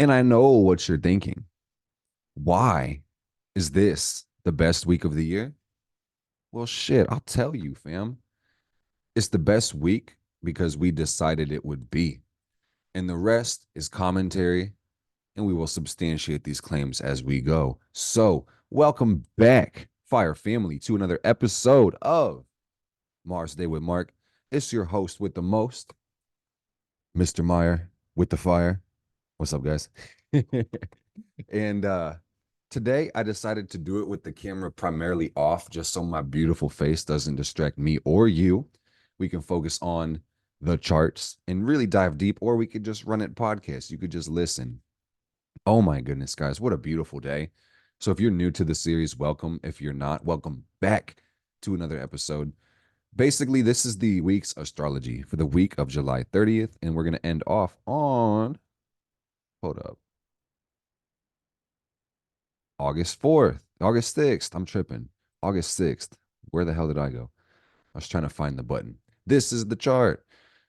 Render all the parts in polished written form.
And I know what you're thinking. Why is this the best week of the year? Well, shit, I'll tell you, fam. It's the best week because we decided it would be. And the rest is commentary, and we will substantiate these claims as we go. So, welcome back, Fire Family, to another episode of Mars Day with Mark. It's your host with the most, Mr. Meyer with the fire. What's up, guys? and today I decided to do it with the camera primarily off, just so my beautiful face doesn't distract me or you. We can focus on the charts and really dive deep, or we could just run it podcast. You could just listen. Oh my goodness, guys, what a beautiful day. So if you're new to the series, welcome. If you're not, welcome back to another episode. Basically, this is the week's astrology for the week of July 30th, and we're going to end off on, hold up, August 4th, August 6th. I'm tripping. August 6th. Where the hell did I go? I was trying to find the button. This is the chart.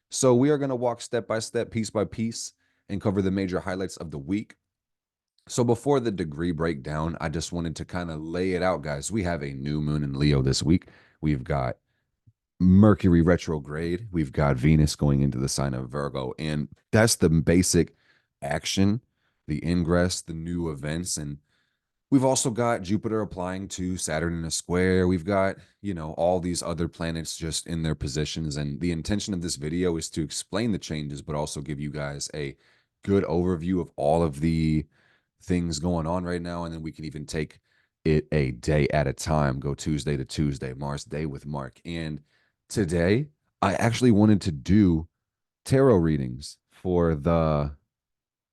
So we are going to walk step by step, piece by piece, and cover the major highlights of the week. So before the degree breakdown, I just wanted to kind of lay it out, guys. We have a new moon in Leo this week. We've got Mercury retrograde. We've got Venus going into the sign of Virgo. And that's the basic action, the ingress, the new events. And we've also got Jupiter applying to Saturn in a square. We've got, all these other planets just in their positions. And the intention of this video is to explain the changes, but also give you guys a good overview of all of the things going on right now. And then we can even take it a day at a time, go Tuesday to Tuesday, Mars Day with Mark. And today, I actually wanted to do tarot readings for the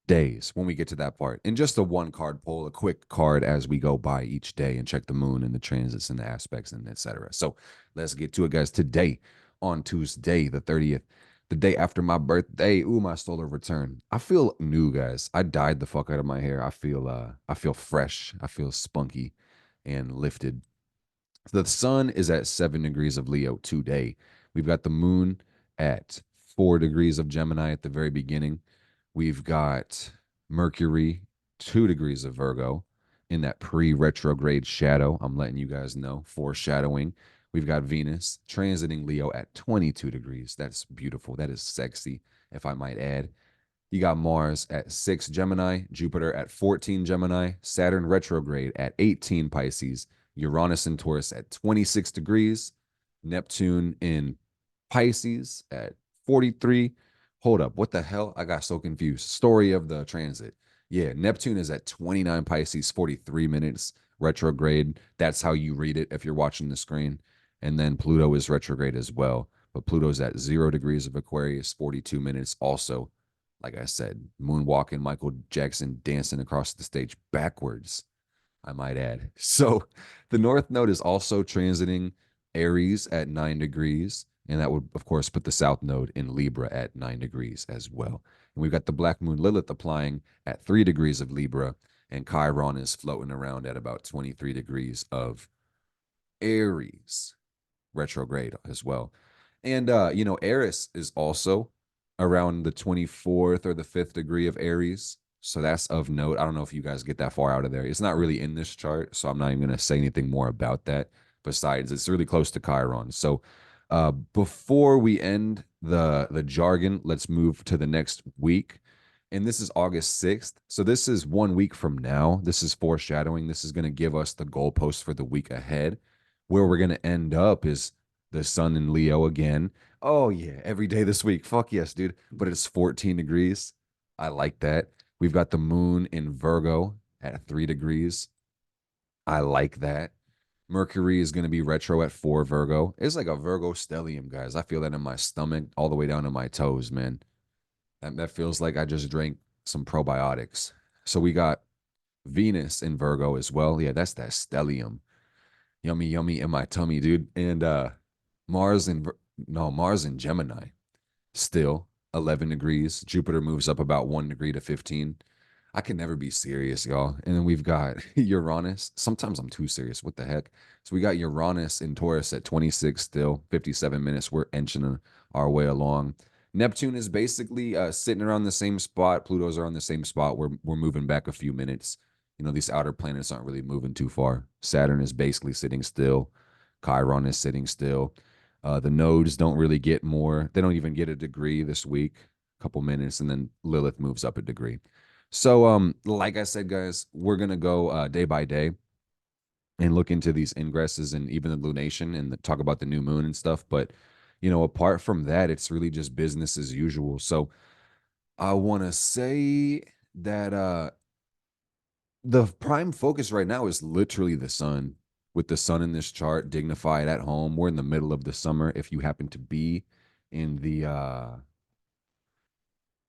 days when we get to that part. And just a one card pull, a quick card as we go by each day and check the moon and the transits and the aspects and etc. So let's get to it, guys. Today, on Tuesday, the 30th, the day after my birthday, ooh, my solar return. I feel new, guys. I dyed the fuck out of my hair. I feel fresh. I feel spunky and lifted. The sun is at 7 degrees of Leo today. We've got the moon at 4 degrees of Gemini at the very beginning. We've got Mercury 2 degrees of Virgo in that pre retrograde shadow. I'm letting you guys know, foreshadowing. We've got Venus transiting Leo at 22 degrees. That's beautiful. That is sexy, if I might add. You got Mars at 6 Gemini, Jupiter at 14 Gemini, Saturn retrograde at 18 Pisces, Uranus in Taurus at 26 degrees, Neptune in Pisces at 43. Hold up, what the hell? I got so confused. Story of the transit. Yeah, Neptune is at 29 Pisces, 43 minutes retrograde. That's how you read it if you're watching the screen. And then Pluto is retrograde as well. But Pluto's at 0 degrees of Aquarius, 42 minutes also. Like I said, moonwalking, Michael Jackson dancing across the stage backwards, I might add. So the North Node is also transiting Aries at 9 degrees. And that would, of course, put the South Node in Libra at 9 degrees as well. And we've got the Black Moon Lilith applying at 3 degrees of Libra. And Chiron is floating around at about 23 degrees of Aries retrograde as well. And Eris is also around the 24th or the 5th degree of Aries. So that's of note. I don't know if you guys get that far out of there. It's not really in this chart, so I'm not even going to say anything more about that. Besides, it's really close to Chiron. So before we end the jargon, let's move to the next week. And this is August 6th. So this is 1 week from now. This is foreshadowing. This is going to give us the goalpost for the week ahead. Where we're going to end up is the sun in Leo again. Oh, yeah, every day this week. Fuck yes, dude. But it's 14 degrees. I like that. We've got the moon in Virgo at 3 degrees. I like that. Mercury is going to be retro at 4 Virgo. It's like a Virgo stellium, guys. I feel that in my stomach all the way down to my toes, man. That feels like I just drank some probiotics. So we got Venus in Virgo as well. Yeah, that's that stellium. Yummy, yummy in my tummy, dude. And Mars in no, Mars in Gemini still 11 degrees. Jupiter moves up about 1 degree to 15. I can never be serious, y'all. And then we've got Uranus. Sometimes I'm too serious. What the heck? So we got Uranus in Taurus at 26 still, 57 minutes. We're inching our way along. Neptune is basically sitting around the same spot. Pluto's around the same spot. We're moving back a few minutes. You know, these outer planets aren't really moving too far. Saturn is basically sitting still. Chiron is sitting still. The nodes don't really get more. They don't even get a degree this week. A couple minutes, and then Lilith moves up a degree. So, like I said, guys, we're gonna go day by day and look into these ingresses and even the lunation and talk about the new moon and stuff. But you know, apart from that, it's really just business as usual. So I want to say that the prime focus right now is literally the sun. With the sun in this chart, dignified at home. We're in the middle of the summer. If you happen to be in the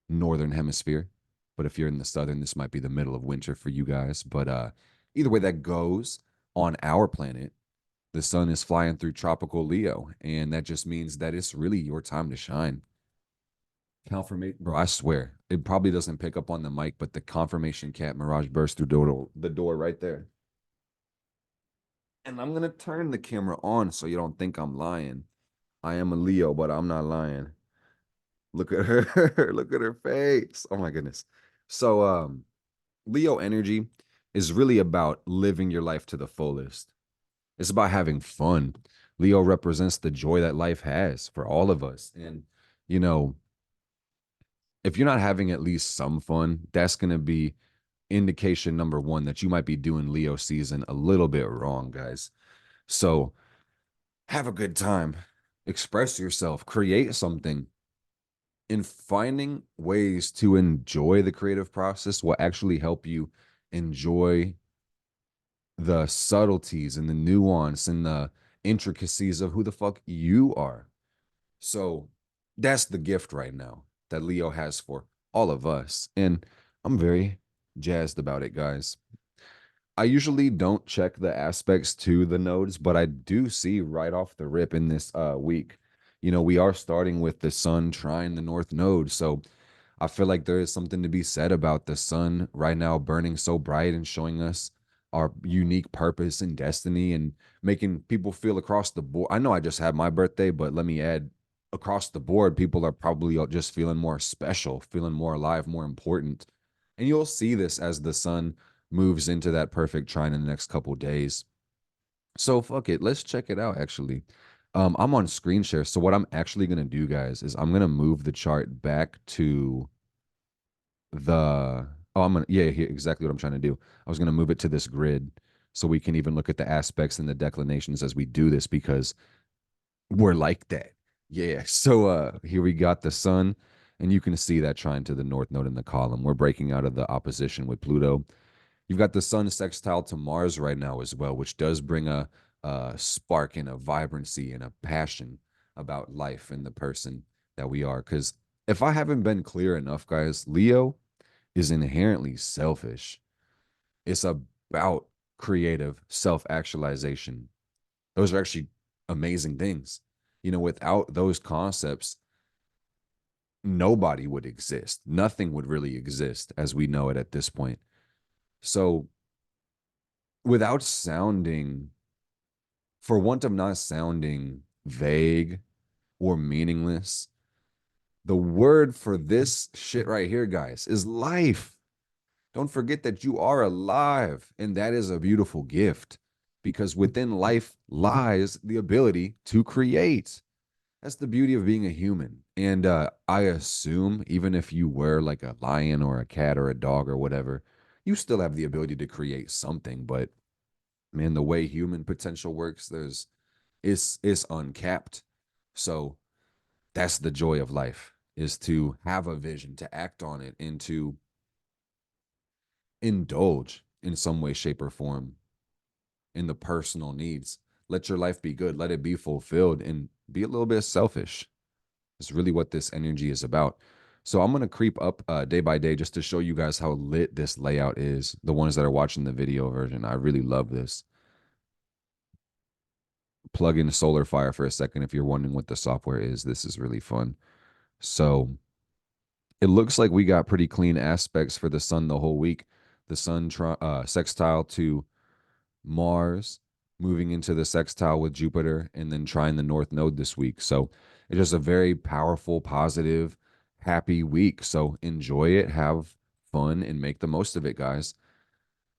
northern hemisphere, but if you're in the southern, this might be the middle of winter for you guys. But either way that goes, on our planet, the sun is flying through tropical Leo, and that just means that it's really your time to shine. Confirmation, bro. I swear, it probably doesn't pick up on the mic, but the confirmation cat Mirage burst through the door right there. And I'm gonna turn the camera on so you don't think I'm lying. I am a Leo, but I'm not lying. Look at her. Look at her face. Oh my goodness. So Leo energy is really about living your life to the fullest. It's about having fun. Leo represents the joy that life has for all of us. And you know, if you're not having at least some fun, that's going to be indication number one that you might be doing Leo season a little bit wrong, guys. So have a good time, express yourself, create something. In finding ways to enjoy the creative process will actually help you enjoy the subtleties and the nuance and the intricacies of who the fuck you are. So that's the gift right now that Leo has for all of us. And I'm very jazzed about it, guys. I usually don't check the aspects to the nodes, but I do see right off the rip in this week. You know, we are starting with the sun trine the north node. So I feel like there is something to be said about the sun right now burning so bright and showing us our unique purpose and destiny and making people feel across the board. I know I just had my birthday, but let me add across the board, people are probably just feeling more special, feeling more alive, more important. And you'll see this as the sun moves into that perfect trine in the next couple days. So fuck it. Let's check it out actually. I'm on screen share. So what I'm actually gonna do, guys, is I'm gonna move the chart back to the I'm gonna yeah, here exactly what I'm trying to do. I was gonna move it to this grid so we can even look at the aspects and the declinations as we do this because we're like that. Yeah. So here we got the sun, and you can see that trine to the north node in the column. We're breaking out of the opposition with Pluto. You've got the sun sextile to Mars right now as well, which does bring a spark and a vibrancy and a passion about life and the person that we are. Because if I haven't been clear enough, guys, Leo is inherently selfish. It's about creative self actualization. Those are actually amazing things. You know, without those concepts, nobody would exist. Nothing would really exist as we know it at this point. So, without sounding, for want of not sounding vague or meaningless, the word for this shit right here, guys, is life. Don't forget that you are alive, and that is a beautiful gift because within life lies the ability to create. That's the beauty of being a human. And I assume, even if you were like a lion or a cat or a dog or whatever, you still have the ability to create something. But man, the way human potential works, it's uncapped. So that's the joy of life is to have a vision, to act on it, and to indulge in some way, shape, or form in the personal needs. Let your life be good, let it be fulfilled, and be a little bit selfish. It's really what this energy is about. So I'm going to creep up day by day just to show you guys how lit this layout is. The ones that are watching the video version, I really love this. Plug in Solar Fire for a second if you're wondering what the software is. This is really fun. So it looks like we got pretty clean aspects for the sun the whole week. The sun sextile to Mars, moving into the sextile with Jupiter, and then trying the North Node this week. So it's just a very powerful, positive, happy week. So enjoy it, have fun, and make the most of it, guys.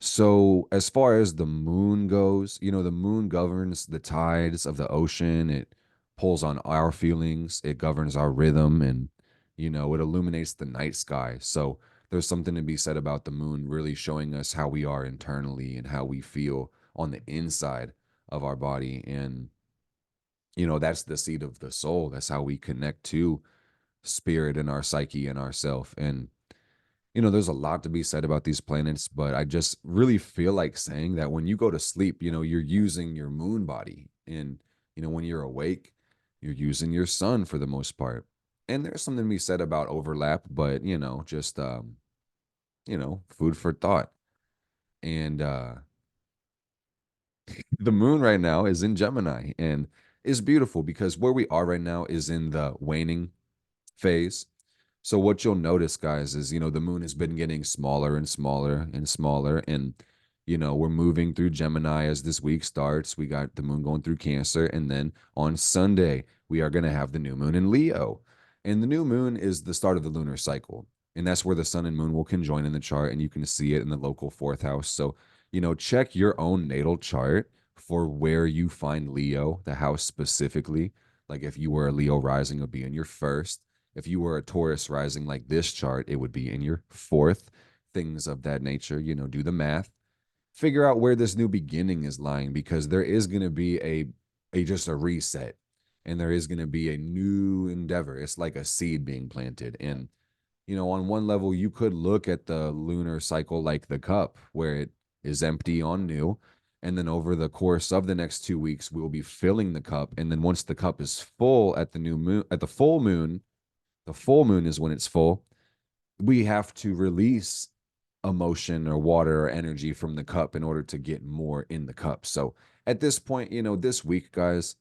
So, as far as the moon goes, the moon governs the tides of the ocean. It pulls on our feelings, it governs our rhythm, and, it illuminates the night sky. So, there's something to be said about the moon really showing us how we are internally and how we feel on the inside of our body. And, that's the seat of the soul. That's how we connect to spirit and our psyche and ourself. And there's a lot to be said about these planets, but I just really feel like saying that when you go to sleep, you're using your moon body. And, when you're awake, you're using your sun for the most part. And there's something to be said about overlap, but, just, food for thought. And the moon right now is in Gemini and is beautiful because where we are right now is in the waning phase. So what you'll notice, guys, is the moon has been getting smaller and smaller and smaller, and we're moving through Gemini as this week starts. We got the moon going through Cancer, and then on Sunday we are going to have the new moon in Leo, and the new moon is the start of the lunar cycle, and that's where the sun and moon will conjoin in the chart, and you can see it in the local fourth house. So check your own natal chart for where you find Leo, the house specifically. Like if you were a Leo rising, it would be in your first. If you were a Taurus rising like this chart, it would be in your fourth, things of that nature. Do the math, figure out where this new beginning is lying, because there is going to be a just a reset, and there is going to be a new endeavor. It's like a seed being planted. And, on one level, you could look at the lunar cycle like the cup, where it is empty on new. And then over the course of the next 2 weeks, we'll be filling the cup. And then once the cup is full at the new moon, at the full moon is when it's full. We have to release emotion or water or energy from the cup in order to get more in the cup. So at this point, this week, guys,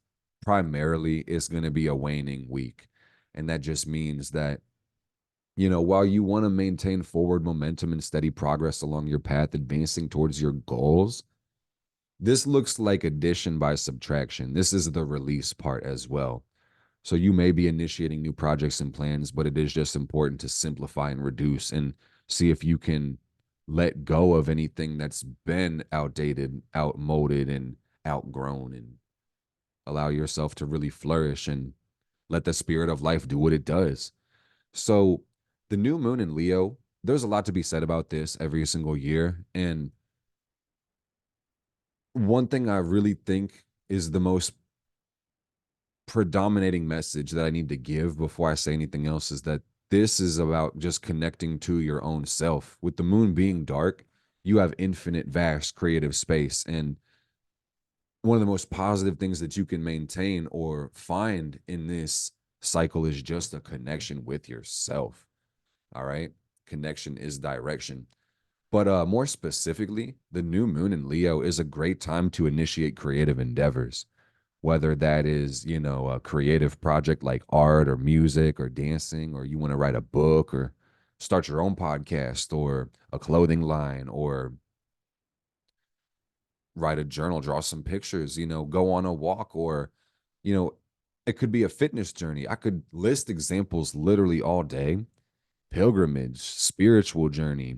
primarily is going to be a waning week. And that just means that, while you want to maintain forward momentum and steady progress along your path, advancing towards your goals, this looks like addition by subtraction. This is the release part as well. So you may be initiating new projects and plans, but it is just important to simplify and reduce and see if you can let go of anything that's been outdated, outmoded, and outgrown, and allow yourself to really flourish and let the spirit of life do what it does. So the new moon in Leo, there's a lot to be said about this every single year. And one thing I really think is the most predominating message that I need to give before I say anything else is that this is about just connecting to your own self. With the moon being dark, you have infinite, vast creative space. And one of the most positive things that you can maintain or find in this cycle is just a connection with yourself. All right. Connection is direction. But more specifically, the new moon in Leo is a great time to initiate creative endeavors, whether that is, a creative project like art or music or dancing, or you want to write a book or start your own podcast or a clothing line or write a journal, draw some pictures, go on a walk, or, you know, it could be a fitness journey. I could list examples literally all day. Pilgrimage, spiritual journey.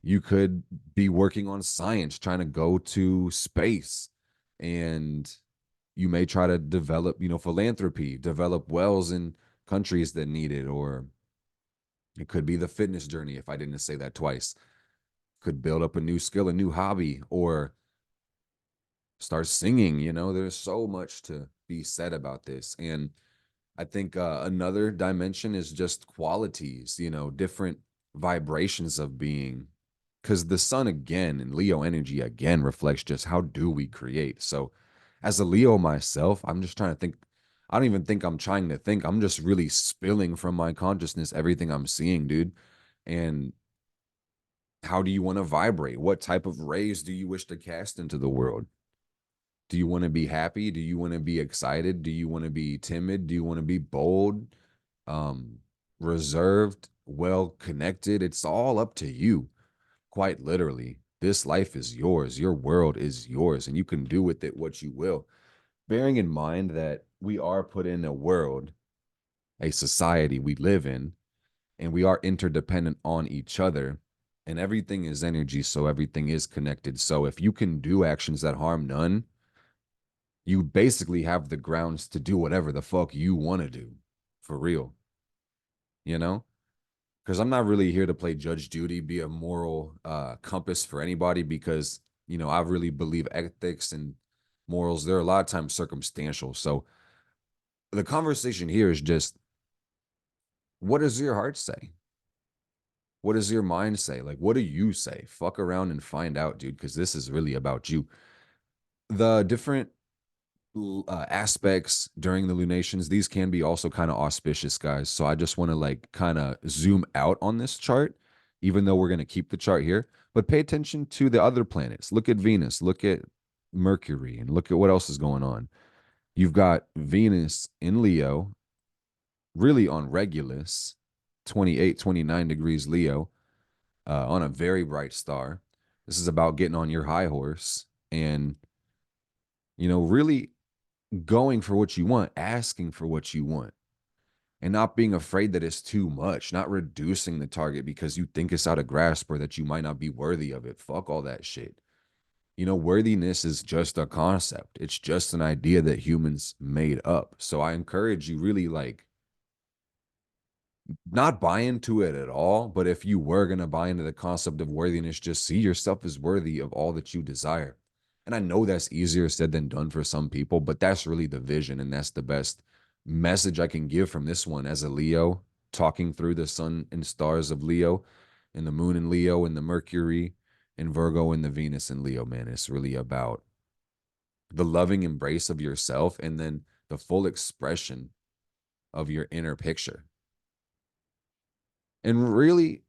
You could be working on science, trying to go to space, and you may try to develop, philanthropy, develop wells in countries that need it, or it could be the fitness journey. If I didn't say that twice, could build up a new skill, a new hobby, or start singing. There's so much to be said about this. And I think another dimension is just qualities, different vibrations of being, because the sun again and Leo energy again reflects just how do we create. So as a Leo myself, I'm just trying to think. I don't even think I'm trying to think. I'm just really spilling from my consciousness everything I'm seeing, dude. And how do you want to vibrate? What type of rays do you wish to cast into the world? Do you want to be happy? Do you want to be excited? Do you want to be timid? Do you want to be bold, um, reserved, well connected? It's all up to you, quite literally. This life is yours. Your world is yours, and you can do with it what you will. Bearing in mind that we are put in a world, a society we live in, and we are interdependent on each other, and everything is energy, so everything is connected. So if you can do actions that harm none, you basically have the grounds to do whatever the fuck you want to do, for real, you know? Because I'm not really here to play Judge Judy, be a moral compass for anybody, because, I really believe ethics and morals, they're a lot of times circumstantial. So the conversation here is just, what does your heart say? What does your mind say? Like, what do you say? Fuck around and find out, dude, because this is really about you. The different aspects during the lunations, these can be also kind of auspicious, guys. So I just want to like kind of zoom out on this chart, even though we're going to keep the chart here. But pay attention to the other planets. Look at Venus, look at Mercury, and look at what else is going on. You've got Venus in Leo, really on Regulus, 28, 29 degrees Leo, on a very bright star. This is about getting on your high horse and, really going for what you want, asking for what you want, and not being afraid that it's too much, not reducing the target because you think it's out of grasp or that you might not be worthy of it. Fuck all that shit. Worthiness is just a concept. It's just an idea that humans made up. So I encourage you really like not buy into it at all, but if you were going to buy into the concept of worthiness, just see yourself as worthy of all that you desire. And I know that's easier said than done for some people, but that's really the vision. And that's the best message I can give from this one as a Leo, talking through the sun and stars of Leo, and the moon in Leo, and the Mercury and Virgo, and the Venus in Leo, man. It's really about the loving embrace of yourself and then the full expression of your inner picture. And really,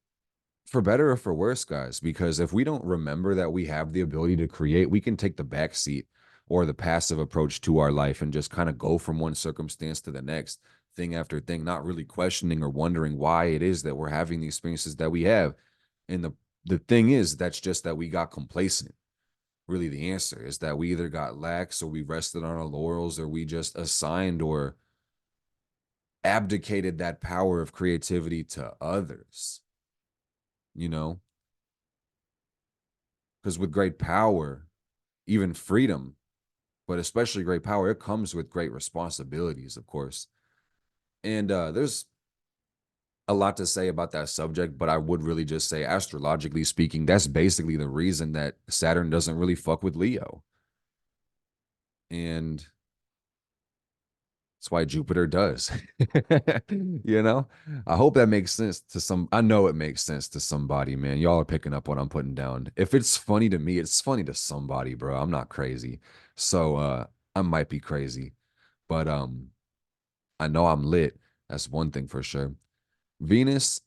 for better or for worse, guys, because if we don't remember that we have the ability to create, we can take the back seat or the passive approach to our life and just kind of go from one circumstance to the next, thing after thing, not really questioning or wondering why it is that we're having the experiences that we have. And the thing is, that's just that we got complacent. Really, the answer is that we either got lax or we rested on our laurels, or we just assigned or abdicated that power of creativity to others, you know? Because with great power, even freedom, but especially great power, it comes with great responsibilities, of course. And there's a lot to say about that subject, but I would really just say, astrologically speaking, that's basically the reason that Saturn doesn't really fuck with Leo. And that's why Jupiter does. I hope that makes sense to some. I know it makes sense to somebody, man. Y'all are picking up what I'm putting down. If it's funny to me, it's funny to somebody, bro. I'm not crazy. So I might be crazy, but I know I'm lit. That's one thing for sure. Venus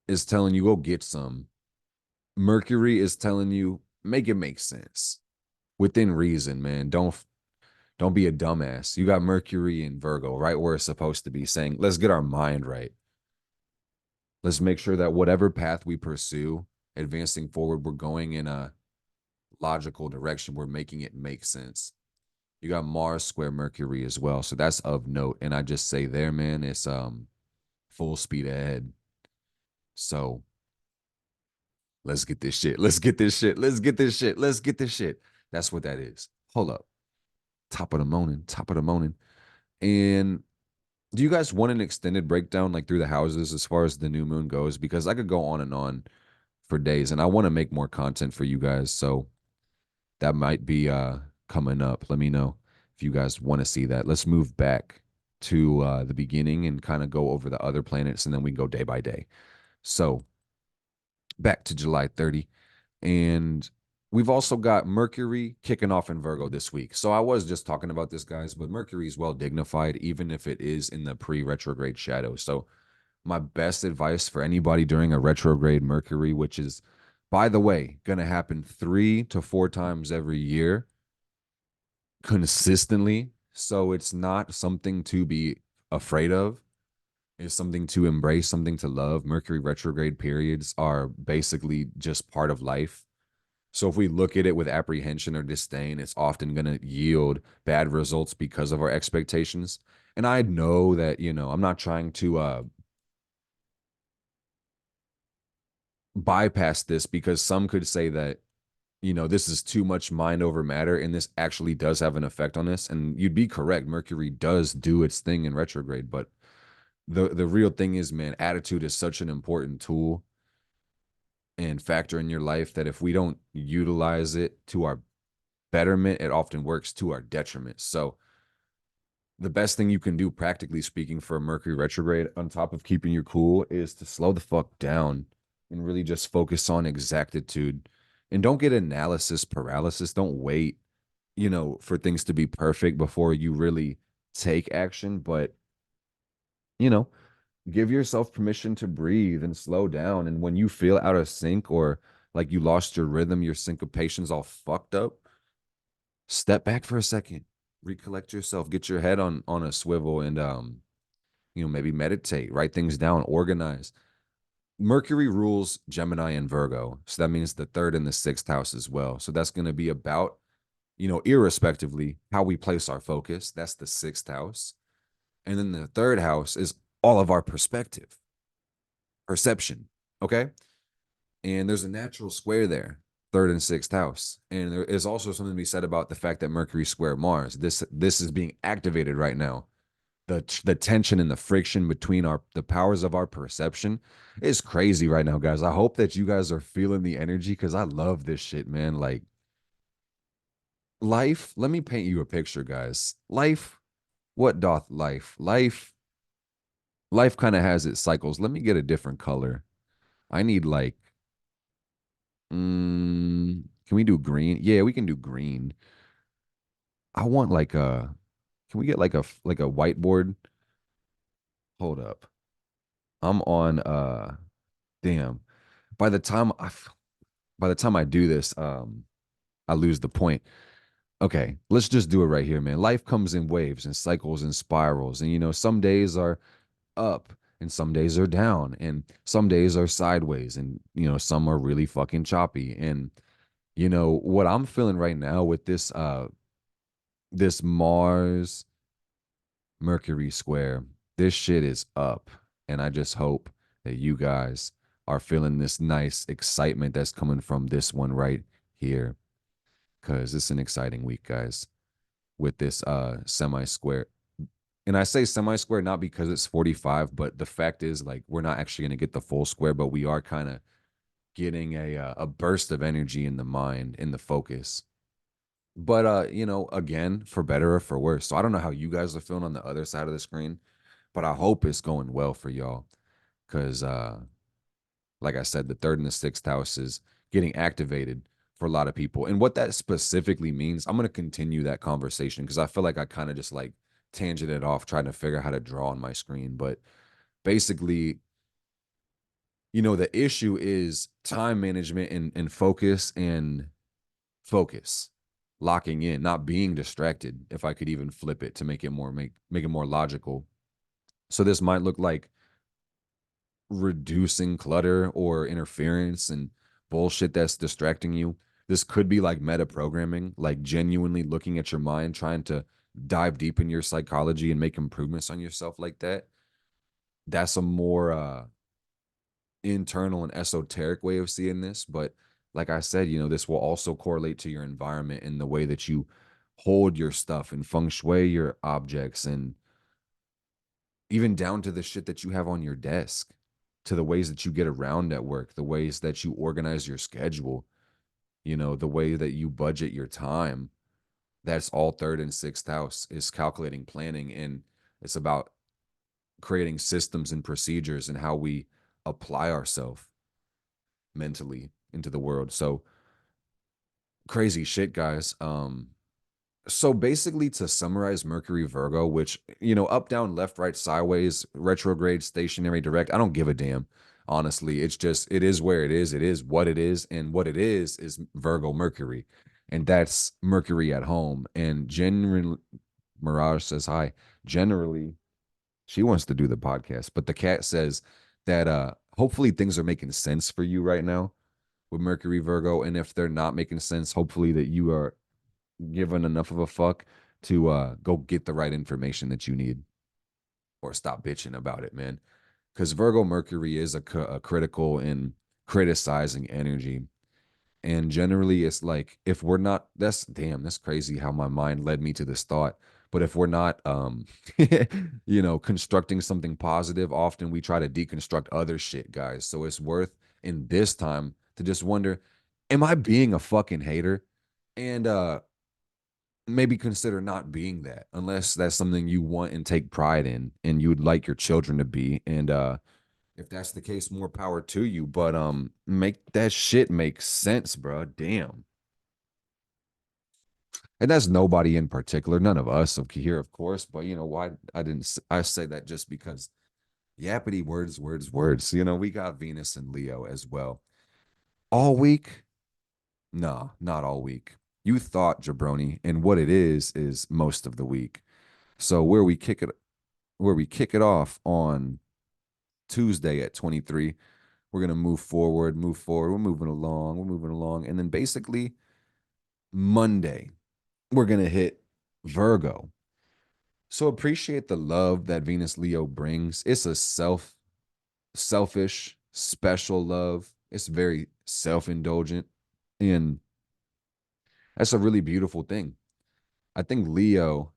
is telling you go get some. Mercury is telling you make it make sense within reason, man. Don't be a dumbass. You got Mercury and Virgo right where it's supposed to be, saying, let's get our mind right. Let's make sure that whatever path we pursue, advancing forward, we're going in a logical direction. We're making it make sense. You got Mars square Mercury as well. So that's of note. And I just say there, man, it's full speed ahead. So let's get this shit. Let's get this shit. Let's get this shit. Let's get this shit. That's what that is. Hold up. Top of the morning. Top of the morning. And do you guys want an extended breakdown like through the houses as far as the new moon goes? Because I could go on and on for days, and I want to make more content for you guys. So that might be coming up. Let me know if you guys want to see that. Let's move back to the beginning and kind of go over the other planets, and then we can go day by day. So back to July 30. And we've also got Mercury kicking off in Virgo this week. So I was just talking about this, guys, but Mercury is well dignified, even if it is in the pre-retrograde shadow. So my best advice for anybody during a retrograde Mercury, which is, by the way, going to happen 3 to 4 times every year consistently. So it's not something to be afraid of. It's something to embrace, something to love. Mercury retrograde periods are basically just part of life. So if we look at it with apprehension or disdain, it's often going to yield bad results because of our expectations. And I know that, I'm not trying to bypass this because some could say that, this is too much mind over matter, and this actually does have an effect on this. And you'd be correct. Mercury does do its thing in retrograde, but the real thing is, man, attitude is such an important tool and factor in your life that if we don't utilize it to our betterment, it often works to our detriment. So the best thing you can do, practically speaking, for a Mercury retrograde, on top of keeping you cool, is to slow the fuck down and really just focus on exactitude. And don't get analysis paralysis. Don't wait, for things to be perfect before you really take action. But, you know, give yourself permission to breathe and slow down. And when you feel out of sync or like you lost your rhythm, your syncopation's all fucked up, step back for a second, recollect yourself, get your head on a swivel, and maybe meditate, write things down, organize. Mercury rules Gemini and Virgo, so that means the third and the sixth house as well. So that's going to be about, irrespectively how we place our focus. That's the sixth house. And then the third house is all of our perspective, perception. Okay. And there's a natural square there, third and sixth house. And there is also something to be said about the fact that Mercury square Mars. This is being activated right now. The tension and the friction between the powers of our perception is crazy right now, guys. I hope that you guys are feeling the energy because I love this shit, man. Like life, let me paint you a picture, guys. Life, what doth life? Life kind of has its cycles. Let me get a different color. I need like can we do green? Yeah, we can do green. I want like a can we get like a whiteboard? Hold up. I'm on damn. By the time I by the time I do this, I lose the point. Okay, let's just do it right here, man. Life comes in waves and cycles and spirals. And some days are up and some days are down and some days are sideways and some are really fucking choppy. And what I'm feeling right now with this Mars Mercury square, this shit is up. And I just hope that you guys are feeling this nice excitement that's coming from this one right here. Cause it's an exciting week, guys, with this semi square. And I say semi square not because it's 45, but the fact is, like, we're not actually gonna get the full square, but we are kind of getting a burst of energy in the mind, in the focus. But again, for better or for worse. So I don't know how you guys are feeling on the other side of the screen, but I hope it's going well for y'all. Cause like I said, the third and the sixth house is getting activated for a lot of people. And what that specifically means, I'm gonna continue that conversation because I feel like I kind of just like tangented off trying to figure out how to draw on my screen. But basically, the issue is time management and focus, locking in, not being distracted. If I could even flip it to make it more logical. So this might look like reducing clutter or interference and bullshit that's distracting you. This could be like meta programming, like genuinely looking at your mind, trying to dive deep in your psychology and make improvements on yourself like that. That's a more internal and esoteric way of seeing this. But like I said, this will also correlate to your environment and the way that you hold your stuff and feng shui your objects and even down to the shit that you have on your desk, to the ways that you get around at work, the ways that you organize your schedule, the way that you budget your time. That's all third and sixth house is calculating, planning, and it's about creating systems and procedures and how we apply ourselves mentally into the world. So crazy shit, guys. So basically, to summarize Mercury Virgo, which, up, down, left, right, sideways, retrograde, stationary, direct, I don't give a damn. Honestly, it's just, it is where it is. It is what it is. And what it is Virgo Mercury. And that's Mercury at home. And generally, Mirage says hi. Generally, she wants to do the podcast, but the cat says that hopefully things are making sense for you right now with Mercury Virgo. And if they're not making sense, hopefully that you are given enough of a fuck to go get the right information that you need or stop bitching about it, man. Because Virgo Mercury is a critical and criticizing energy. And generally, it's like if we're not, that's crazy how my mind led me to this thought. But if we're not, constructing something positive, often we try to deconstruct other shit, guys. So it's worth in this time to just wonder, am I being a fucking hater? And maybe consider not being that unless that's something you want and take pride in and you would like your children to be. And if that's the case, more power to you. But make that shit make sense, bro. Damn. And that's nobody in particular, none of us here, of course. But you know why I didn't? I say that just because yappity words, words, words. We got Venus and Leo as well all week. Nah, not all week. You thought, Jabroni, and what it is most of the week. So where we kick it off on Tuesday at 23, we're gonna move forward, move forward. We're moving along, and then basically Monday we're gonna hit Virgo. So appreciate the love that Venus Leo brings. It's a selfish, special love. It's very self-indulgent, and that's a really beautiful thing. I think Leo,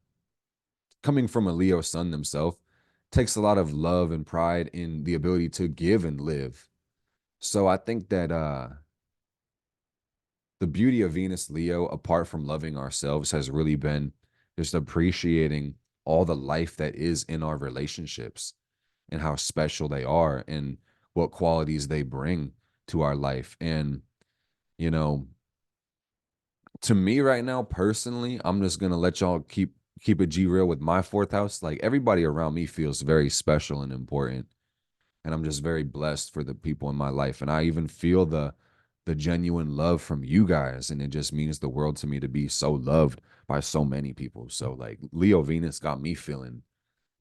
coming from a Leo sun themselves, takes a lot of love and pride in the ability to give and live. So I think that the beauty of Venus Leo, apart from loving ourselves, has really been just appreciating all the life that is in our relationships and how special they are and what qualities they bring to our life. And, you know, to me right now, personally, I'm just gonna let y'all keep it G real with my fourth house. Like everybody around me feels very special and important. And I'm just very blessed for the people in my life. And I even feel the genuine love from you guys. And it just means the world to me to be so loved by so many people. So like Leo Venus got me feeling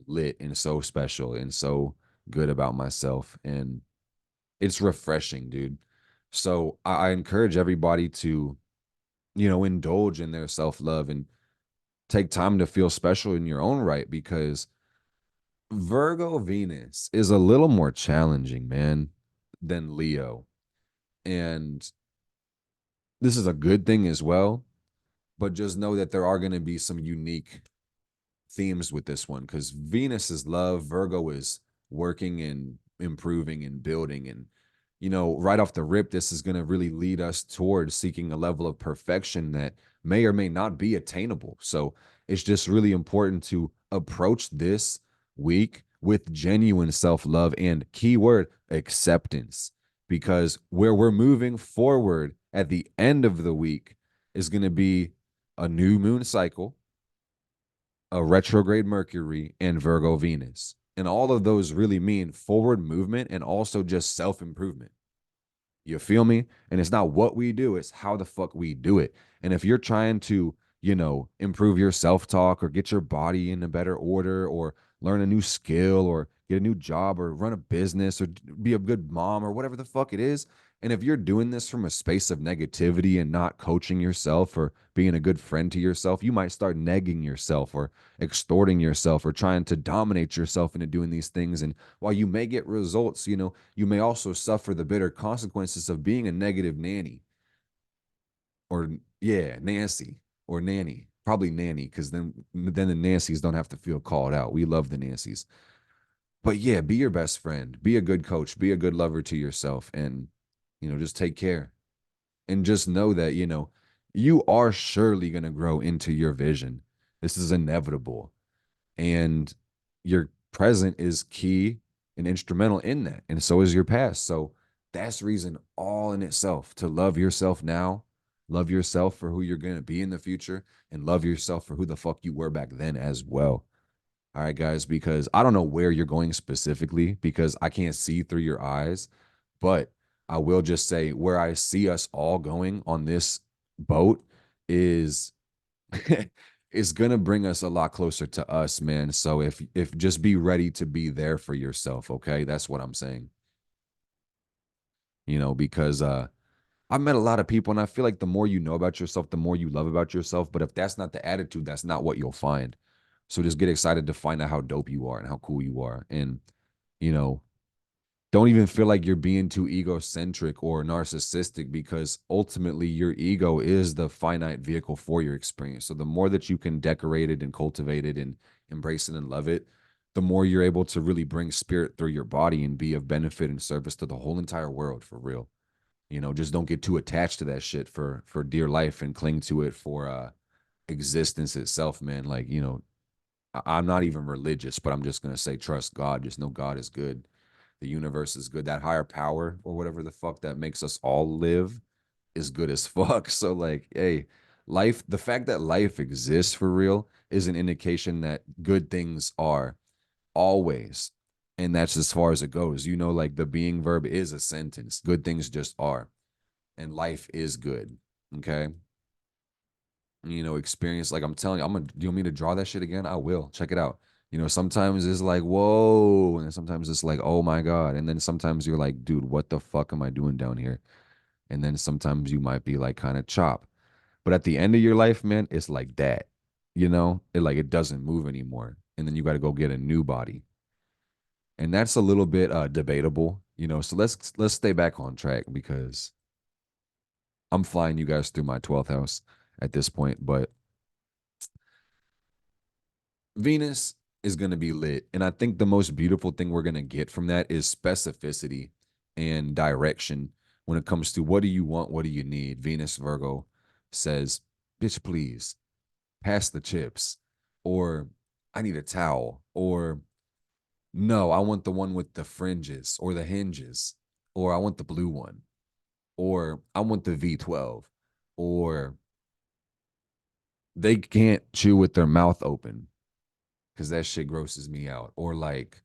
lit and so special and so good about myself. And it's refreshing, dude. So I encourage everybody to, indulge in their self-love and take time to feel special in your own right because Virgo Venus is a little more challenging, man, than Leo. And this is a good thing as well, but just know that there are going to be some unique themes with this one because Venus is love, Virgo is working and improving and building. And, right off the rip, this is going to really lead us towards seeking a level of perfection that may or may not be attainable. So it's just really important to approach this week with genuine self love and keyword acceptance because where we're moving forward at the end of the week is going to be a new moon cycle, a retrograde Mercury, and Virgo Venus. And all of those really mean forward movement and also just self improvement. You feel me? And it's not what we do, it's how the fuck we do it. And if you're trying to, improve your self talk or get your body in a better order or learn a new skill or get a new job or run a business or be a good mom or whatever the fuck it is, and if you're doing this from a space of negativity and not coaching yourself or being a good friend to yourself, you might start negging yourself or extorting yourself or trying to dominate yourself into doing these things. And while you may get results, you may also suffer the bitter consequences of being a negative nanny or, yeah, Nancy or nanny. Probably nanny, because then the Nancys don't have to feel called out. We love the Nancys. But yeah, be your best friend, be a good coach, be a good lover to yourself, and just take care. And just know that, you are surely going to grow into your vision. This is inevitable. And your present is key and instrumental in that. And so is your past. So that's reason all in itself to love yourself now, love yourself for who you're going to be in the future, and love yourself for who the fuck you were back then as well. All right, guys, because I don't know where you're going specifically because I can't see through your eyes, but I will just say where I see us all going on this boat is is gonna bring us a lot closer to us, man. So if just be ready to be there for yourself, okay? That's what I'm saying. Because I've met a lot of people and I feel like the more you know about yourself, the more you love about yourself. But if that's not the attitude, that's not what you'll find. So just get excited to find out how dope you are and how cool you are. And, you know, Don't even feel like you're being too egocentric or narcissistic, because ultimately your ego is the finite vehicle for your experience. So the more that you can decorate it and cultivate it and embrace it and love it, the more you're able to really bring spirit through your body and be of benefit and service to the whole entire world, for real. Just don't get too attached to that shit for dear life and cling to it for existence itself, man. Like, I'm not even religious, but I'm just gonna say trust God. Just know God is good. The universe is good. That higher power or whatever the fuck that makes us all live is good as fuck. So like, hey, life, the fact that life exists for real is an indication that good things are always. And that's as far as it goes. Like the being verb is a sentence. Good things just are. And life is good. Okay. Experience, like I'm telling you, do you want me to draw that shit again? I will. Check it out. Sometimes it's like, whoa, and then sometimes it's like, oh my God. And then sometimes you're like, dude, what the fuck am I doing down here? And then sometimes you might be like kind of chop. But at the end of your life, man, it's like that. It doesn't move anymore. And then you got to go get a new body. And that's a little bit debatable, So let's stay back on track, because I'm flying you guys through my 12th house at this point, but Venus is going to be lit. And I think the most beautiful thing we're going to get from that is specificity and direction when it comes to what do you want? What do you need? Venus Virgo says, bitch, please pass the chips, or I need a towel, or no, I want the one with the fringes or the hinges, or I want the blue one, or I want the V12, or they can't chew with their mouth open because that shit grosses me out. Or like,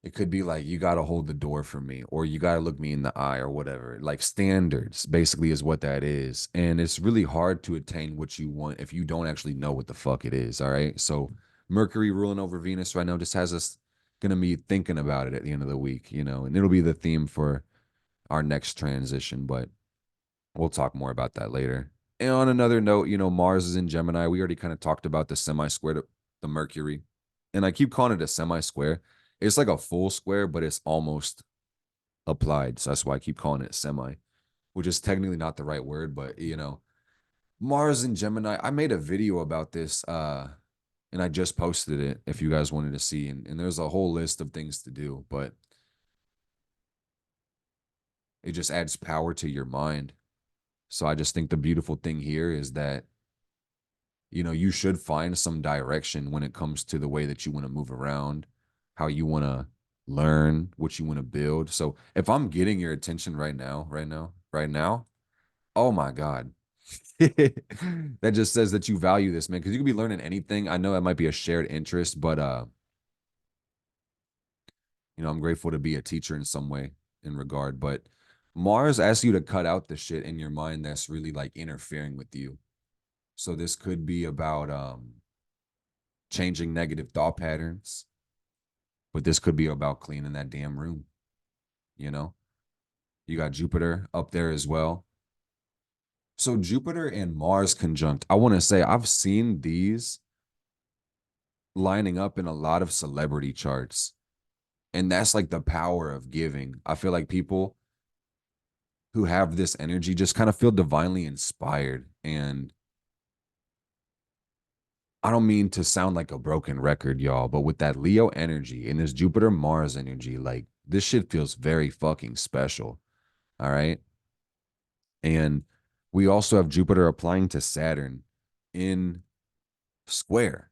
it could be like, you got to hold the door for me, or you got to look me in the eye, or whatever. Like, standards basically is what that is. And it's really hard to attain what you want if you don't actually know what the fuck it is. All right. So, Mercury ruling over Venus right now just has us going to be thinking about it at the end of the week, and it'll be the theme for our next transition. But we'll talk more about that later. And on another note, Mars is in Gemini. We already kind of talked about the semi square to the Mercury. And I keep calling it a semi square. It's like a full square, but it's almost applied. So that's why I keep calling it semi, which is technically not the right word, but Mars and Gemini. I made a video about this and I just posted it if you guys wanted to see. And there's a whole list of things to do, but it just adds power to your mind. So I just think the beautiful thing here is that you should find some direction when it comes to the way that you want to move around, how you want to learn, what you want to build. So if I'm getting your attention right now, oh my God. That just says that you value this, man, because you could be learning anything. I know that might be a shared interest, but I'm grateful to be a teacher in some way in regard. But Mars asks you to cut out the shit in your mind that's really like interfering with you. So this could be about changing negative thought patterns, but this could be about cleaning that damn room. You know, you got Jupiter up there as well. So Jupiter and Mars conjunct, I want to say I've seen these lining up in a lot of celebrity charts. And that's like the power of giving. I feel like people who have this energy just kind of feel divinely inspired. And I don't mean to sound like a broken record, y'all, but with that Leo energy and this Jupiter Mars energy, like this shit feels very fucking special. All right. And we also have Jupiter applying to Saturn in square.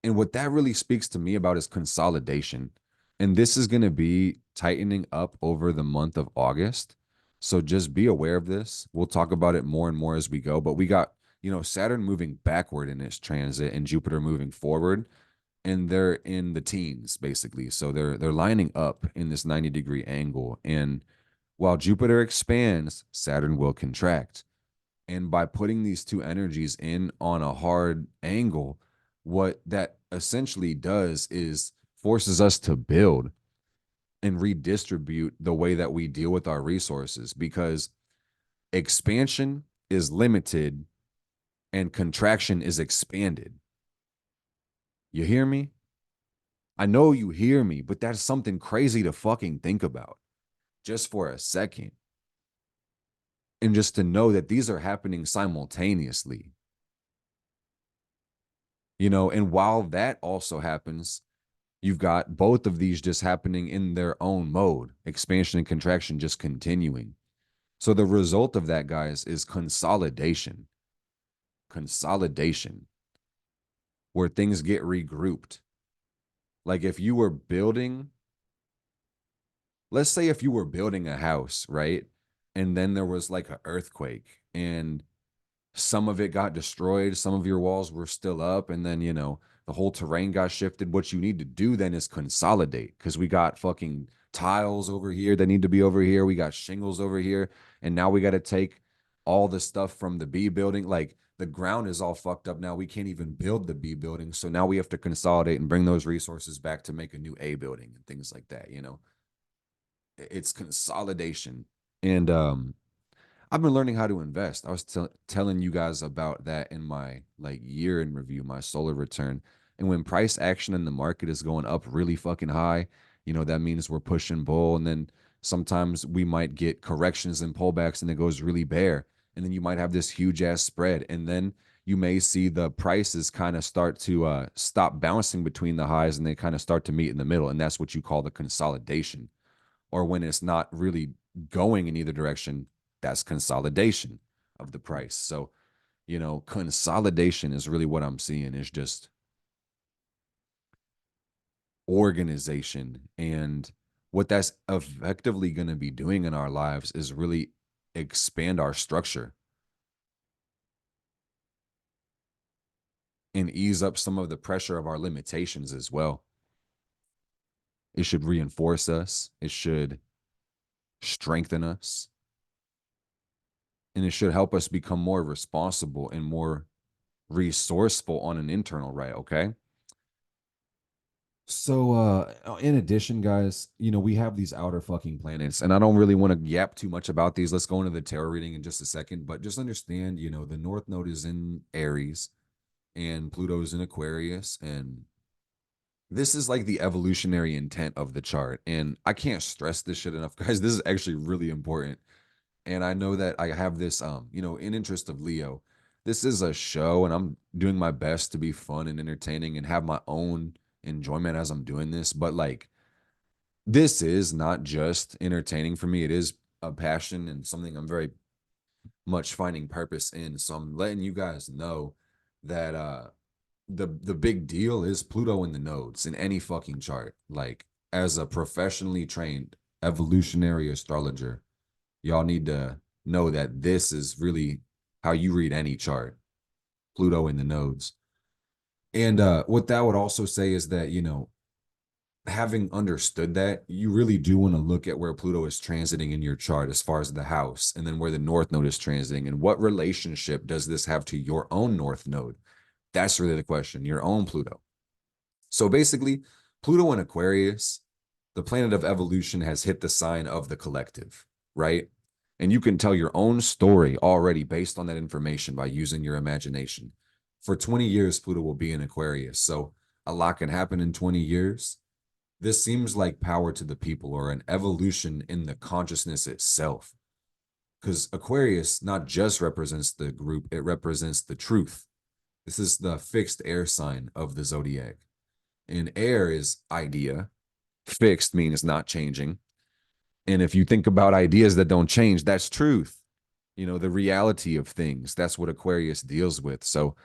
And what that really speaks to me about is consolidation. And this is going to be tightening up over the month of August. So just be aware of this. We'll talk about it more and more as we go. But we got, Saturn moving backward in its transit and Jupiter moving forward. And they're in the teens, basically. So they're lining up in this 90-degree angle. And while Jupiter expands, Saturn will contract. And by putting these two energies in on a hard angle, what that essentially does is forces us to build and redistribute the way that we deal with our resources, because expansion is limited and contraction is expanded. You hear me? I know you hear me, but that's something crazy to fucking think about just for a second. And just to know that these are happening simultaneously, and while that also happens, you've got both of these just happening in their own mode, expansion and contraction just continuing. So the result of that, guys, is consolidation. Consolidation, where things get regrouped. Like if you were building, let's say if you were building a house, right? And then there was like an earthquake and some of it got destroyed, some of your walls were still up, and then, the whole terrain got shifted. What you need to do then is consolidate because we got fucking tiles over here that need to be over here. We got shingles over here. And now we got to take all the stuff from the B building. Like the ground is all fucked up now. We can't even build the B building. So now we have to consolidate and bring those resources back to make a new A building and things like that. It's consolidation. And I've been learning how to invest. I was telling you guys about that in my like year in review, my solar return. And when price action in the market is going up really fucking high, that means we're pushing bull. And then sometimes we might get corrections and pullbacks and it goes really bear. And then you might have this huge ass spread. And then you may see the prices kind of start to stop bouncing between the highs and they kind of start to meet in the middle. And that's what you call the consolidation. Or when it's not really going in either direction, that's consolidation of the price. So, consolidation is really what I'm seeing is just organization. And what that's effectively going to be doing in our lives is really expand our structure and ease up some of the pressure of our limitations as well. It should reinforce us, it should strengthen us, and it should help us become more responsible and more resourceful on an internal right. Okay. So in addition, guys, we have these outer fucking planets, and I don't really want to yap too much about these. Let's go into the tarot reading in just a second, but just understand, the North Node is in Aries and Pluto is in Aquarius, and this is like the evolutionary intent of the chart. And I can't stress this shit enough, guys. This is actually really important. And I know that I have this in interest of Leo, this is a show and I'm doing my best to be fun and entertaining and have my own enjoyment as I'm doing this, but like this is not just entertaining for me. It is a passion and something I'm very much finding purpose in. So I'm letting you guys know that the big deal is Pluto in the nodes in any fucking chart. Like as a professionally trained evolutionary astrologer, y'all need to know that this is really how you read any chart. Pluto in the nodes. And what that would also say is that, having understood that, you really do want to look at where Pluto is transiting in your chart as far as the house, and then where the North Node is transiting, and what relationship does this have to your own North Node? That's really the question, your own Pluto. So basically, Pluto in Aquarius, the planet of evolution, has hit the sign of the collective, right? And you can tell your own story already based on that information by using your imagination. For 20 years, Pluto will be in Aquarius. So a lot can happen in 20 years. This seems like power to the people or an evolution in the consciousness itself. Because Aquarius not just represents the group, it represents the truth. This is the fixed air sign of the zodiac. And air is idea. Fixed means not changing. And if you think about ideas that don't change, that's truth. The reality of things. That's what Aquarius deals with. So,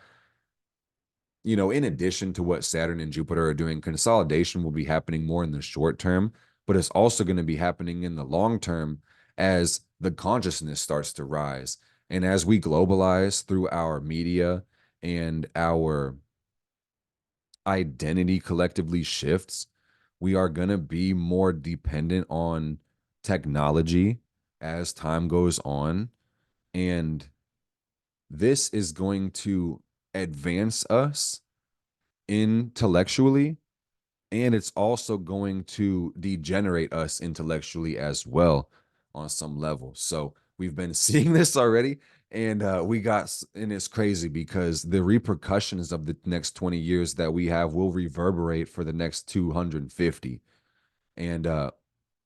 in addition to what Saturn and Jupiter are doing, consolidation will be happening more in the short term, but it's also going to be happening in the long term as the consciousness starts to rise. And as we globalize through our media and our identity collectively shifts, we are going to be more dependent on technology as time goes on. And this is going to advance us intellectually, and it's also going to degenerate us intellectually as well on some level. So we've been seeing this already. And and it's crazy because the repercussions of the next 20 years that we have will reverberate for the next 250. And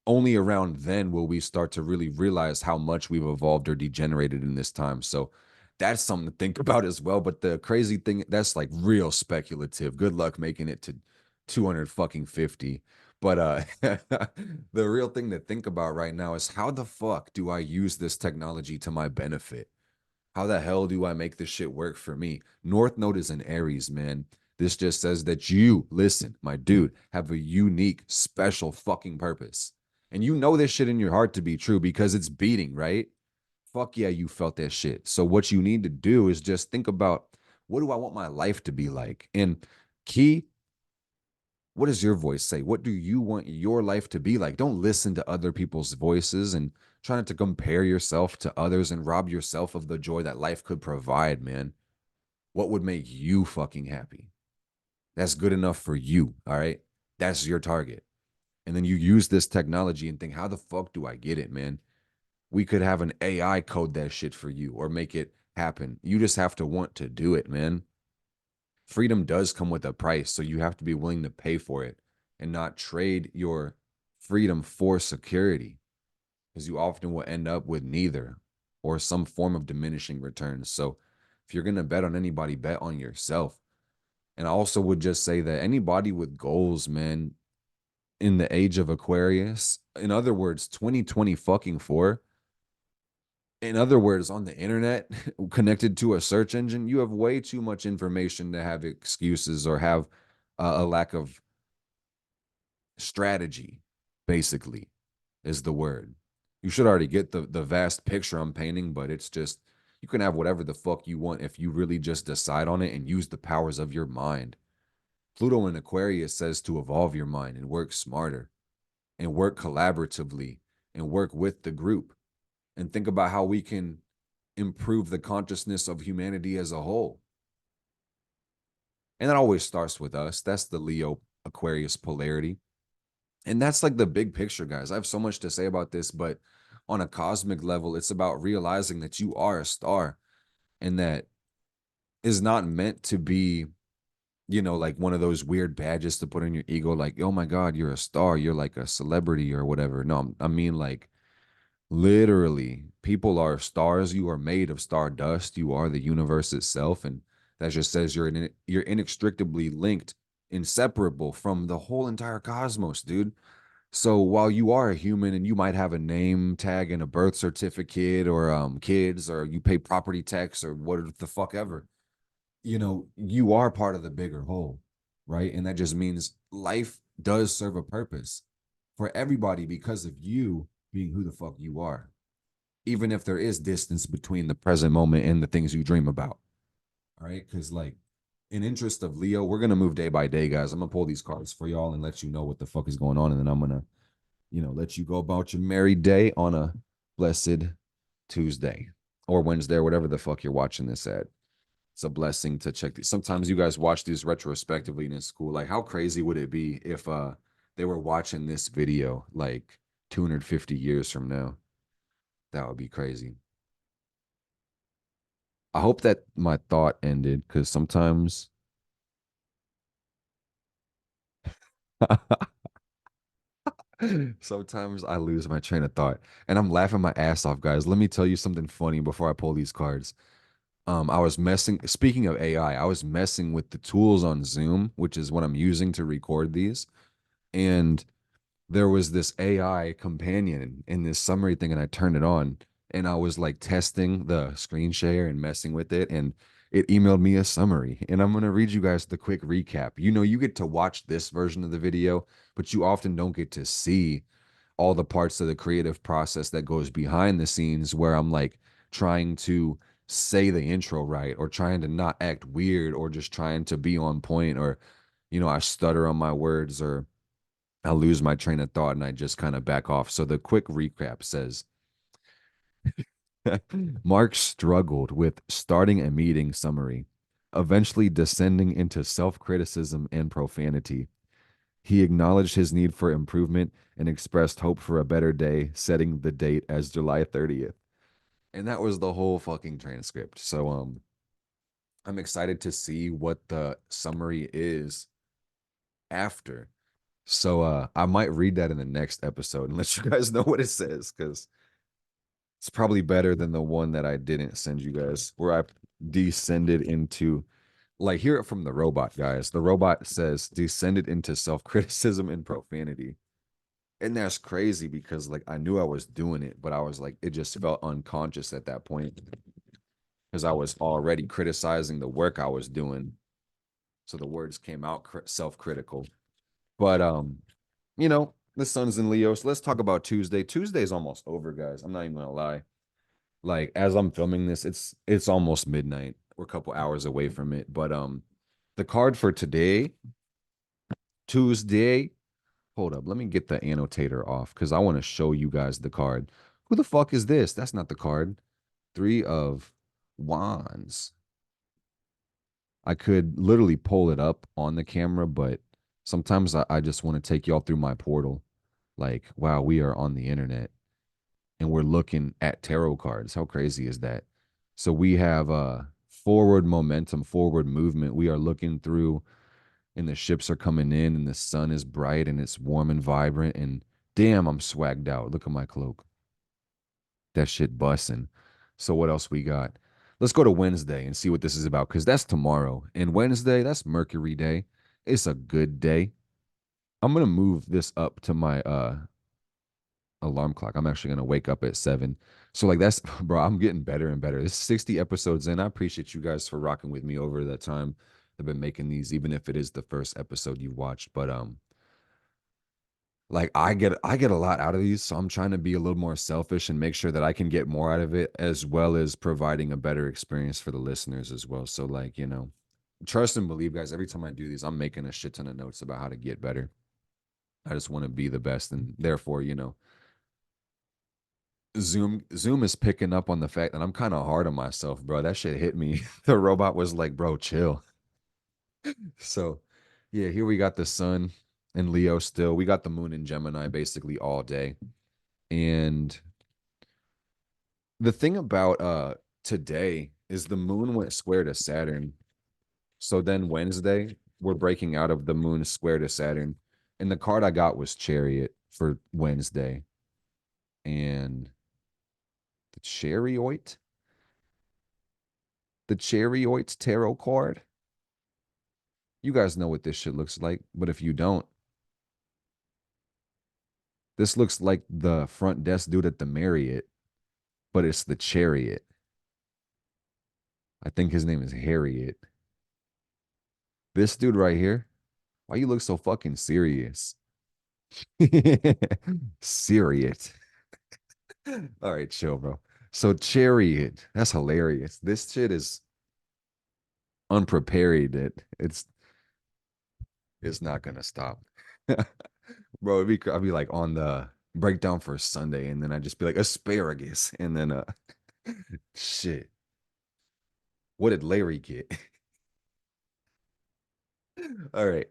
only around then will we start to really realize how much we've evolved or degenerated in this time. So that's something to think about as well. But the crazy thing, that's like real speculative. Good luck making it to 200 fucking 50. But the real thing to think about right now is how the fuck do I use this technology to my benefit? How the hell do I make this shit work for me? North Node is an Aries, man. This just says that you, listen, my dude, have a unique, special fucking purpose. And you know this shit in your heart to be true because it's beating, right? Fuck yeah, you felt that shit. So what you need to do is just think about, what do I want my life to be like? And key, what does your voice say? What do you want your life to be like? Don't listen to other people's voices and try not to compare yourself to others and rob yourself of the joy that life could provide, man. What would make you fucking happy? That's good enough for you. All right. That's your target. And then you use this technology and think, how the fuck do I get it, man? We could have an AI code that shit for you or make it happen. You just have to want to do it, man. Freedom does come with a price, so you have to be willing to pay for it and not trade your freedom for security, because you often will end up with neither or some form of diminishing returns. So if you're going to bet on anybody, bet on yourself. And I also would just say that anybody with goals, man, in the age of Aquarius, in other words, 2020 fucking four, in other words, on the internet, connected to a search engine, you have way too much information to have excuses or have a lack of strategy, basically, is the word. You should already get the vast picture I'm painting, but it's just, you can have whatever the fuck you want if you really just decide on it and use the powers of your mind. Pluto in Aquarius says to evolve your mind and work smarter and work collaboratively and work with the group and think about how we can improve the consciousness of humanity as a whole. And that always starts with us. That's the Leo Aquarius polarity. And that's like the big picture, guys. I have so much to say about this, but on a cosmic level, it's about realizing that you are a star and that is not meant to be, like one of those weird badges to put on your ego, like, oh my God, you're a star. You're like a celebrity or whatever. No, I mean, like, literally, people are stars. You are made of stardust. You are the universe itself. And that just says you're inextricably linked, inseparable from the whole entire cosmos, dude. So while you are a human and you might have a name tag and a birth certificate or kids or you pay property tax or what the fuck ever, you are part of the bigger whole, right? And that just means life does serve a purpose for everybody because of you being who the fuck you are, even if there is distance between the present moment and the things you dream about. All right. Cause like in interest of Leo, we're gonna move day by day, guys. I'm gonna pull these cards for y'all and let you know what the fuck is going on. And then I'm gonna, let you go about your merry day on a blessed Tuesday or Wednesday or whatever the fuck you're watching this at. It's a blessing to check these. Sometimes you guys watch these retrospectively in school. Like, how crazy would it be if they were watching this video like 250 years from now? That would be crazy. I hope that my thought ended because sometimes I lose my train of thought and I'm laughing my ass off, guys. Let me tell you something funny before I pull these cards. I was messing, speaking of AI, I was messing with the tools on Zoom, which is what I'm using to record these. And there was this AI companion in this summary thing, and I turned it on and I was like testing the screen share and messing with it. And it emailed me a summary. And I'm going to read you guys the quick recap. You get to watch this version of the video, but you often don't get to see all the parts of the creative process that goes behind the scenes where I'm like trying to say the intro right or trying to not act weird or just trying to be on point or I stutter on my words or I lose my train of thought and I just kind of back off. So the quick recap says Mark struggled with starting a meeting summary, eventually descending into self criticism and profanity. He acknowledged his need for improvement and expressed hope for a better day, setting the date as July 30th. And that was the whole fucking transcript. So I'm excited to see what the summary is after. So I might read that in the next episode and let you guys know what it says, because it's probably better than the one that I didn't send you guys, where I descended into, like, hear it from the robot, guys. The robot says descended into self-criticism and profanity. And that's crazy because like I knew I was doing it, but I was like, it just felt unconscious at that point because I was already criticizing the work I was doing. So the words came out self-critical. But you know, the sun's in Leo. So let's talk about Tuesday. Tuesday's almost over, guys. I'm not even gonna lie. Like as I'm filming this, it's almost midnight. We're a couple hours away from it. But the card for today, Tuesday. Hold up, let me get the annotator off because I want to show you guys the card. Who the fuck is this? That's not the card. Three of Wands. I could literally pull it up on the camera, but sometimes I just want to take y'all through my portal. Like, wow, we are on the internet and we're looking at tarot cards. How crazy is that? So we have forward momentum, forward movement. We are looking through, and the ships are coming in, and the sun is bright and it's warm and vibrant. And damn, I'm swagged out. Look at my cloak. That shit bussing. So what else we got? Let's go to Wednesday and see what this is about, because that's tomorrow. And Wednesday, that's Mercury Day. It's a good day. I'm gonna move this up to my alarm clock. I'm actually gonna wake up at 7. So like that's bro, I'm getting better and better. This is 60 episodes in. I appreciate you guys for rocking with me over that time. I've been making these, even if it is the first episode you watched. But like I get a lot out of these, so I'm trying to be a little more selfish and make sure that I can get more out of it, as well as providing a better experience for the listeners as well. So like, you know, trust and believe, guys, every time I do these, I'm making a shit ton of notes about how to get better. I just want to be the best, and therefore, you know, Zoom is picking up on the fact that I'm kind of hard on myself, bro. That shit hit me. The robot was like, bro, chill. So yeah, here we got the sun in Leo still. We got the moon in Gemini basically all day. And the thing about today is the moon went square to Saturn. So then Wednesday, we're breaking out of the moon square to Saturn. And the card I got was Chariot for Wednesday. And the Chariot, the Chariot tarot card. You guys know what this shit looks like, but if you don't, this looks like the front desk dude at the Marriott, but it's the Chariot. I think his name is Harriet. This dude right here, why you look so fucking serious? Serious. All right, chill, bro. So Chariot, that's hilarious. This shit is unprepared. It's not gonna stop. Bro, I'd be like on the breakdown for Sunday, and then I'd just be like asparagus, and then shit. What did Larry get? All right.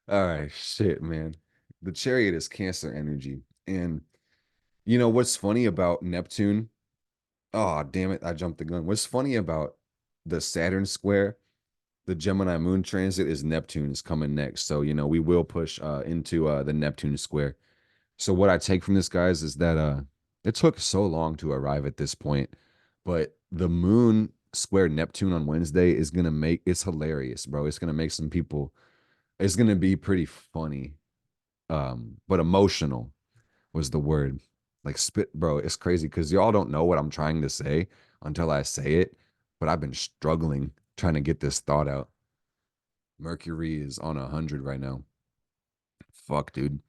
All right, shit, man. The Chariot is Cancer energy. And you know what's funny about Neptune? Oh, damn it. I jumped the gun. What's funny about the Saturn square, the Gemini moon transit, is Neptune is coming next. So, you know, we will push into the Neptune square. So what I take from this, guys, is that it took so long to arrive at this point, but the moon square Neptune on Wednesday is gonna make it's hilarious, bro. It's gonna make some people, it's gonna be pretty funny. But emotional was the word. Like spit, bro. It's crazy because y'all don't know what I'm trying to say until I say it. But I've been struggling trying to get this thought out. Mercury is on 100 right now. Fuck, dude.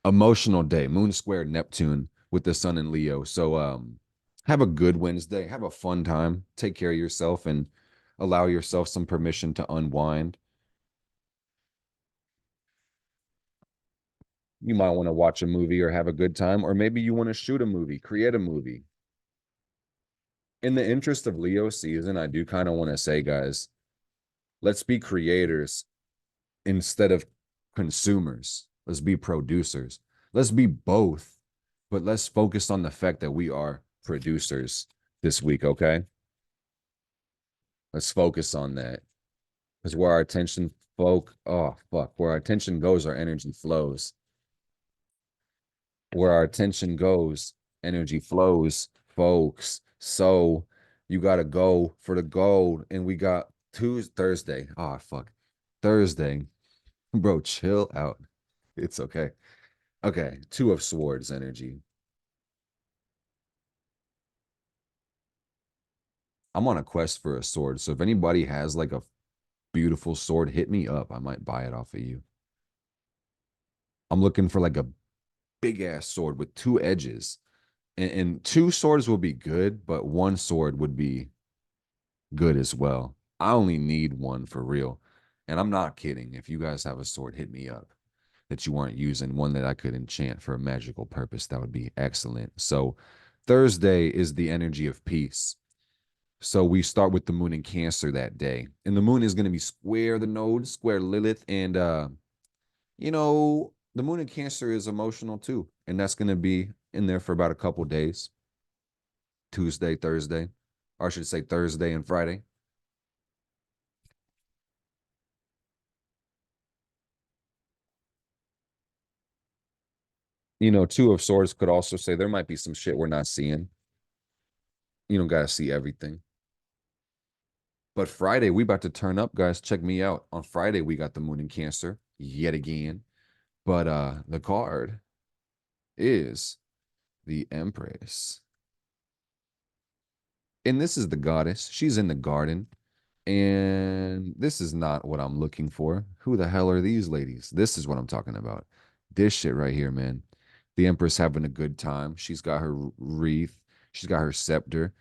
Emotional day. Moon square Neptune with the sun in Leo. So have a good Wednesday. Have a fun time. Take care of yourself and allow yourself some permission to unwind. You might want to watch a movie or have a good time, or maybe you want to shoot a movie, create a movie. In the interest of Leo season, I do kind of want to say, guys, let's be creators instead of consumers. Let's be producers. Let's be both, but let's focus on the fact that we are producers. this week, okay? Let's focus on that. Because where our attention oh fuck, where our attention goes, our energy flows. Where our attention goes, energy flows, folks. So you gotta go for the gold. And we got Thursday. Oh fuck. Thursday. Bro, chill out. It's okay. Okay. Two of Swords energy. I'm on a quest for a sword. So if anybody has like a beautiful sword, hit me up. I might buy it off of you. I'm looking for like a big ass sword with two edges. And two swords will be good, but one sword would be good as well. I only need one for real. And I'm not kidding. If you guys have a sword, hit me up that you weren't using, one that I could enchant for a magical purpose. That would be excellent. So Thursday is the energy of peace. So we start with the moon in Cancer that day. And the moon is going to be square the node, square Lilith. And the moon in Cancer is emotional too. And that's going to be in there for about a couple days. Tuesday, Thursday, or I should say Thursday and Friday. Two of Swords could also say there might be some shit we're not seeing. You don't got to see everything. But Friday, we about to turn up, guys. Check me out. On Friday, we got the moon in Cancer yet again. But the card is the Empress. And this is the goddess. She's in the garden. And this is not what I'm looking for. Who the hell are these ladies? This is what I'm talking about. This shit right here, man. The Empress having a good time. She's got her wreath. She's got her scepter.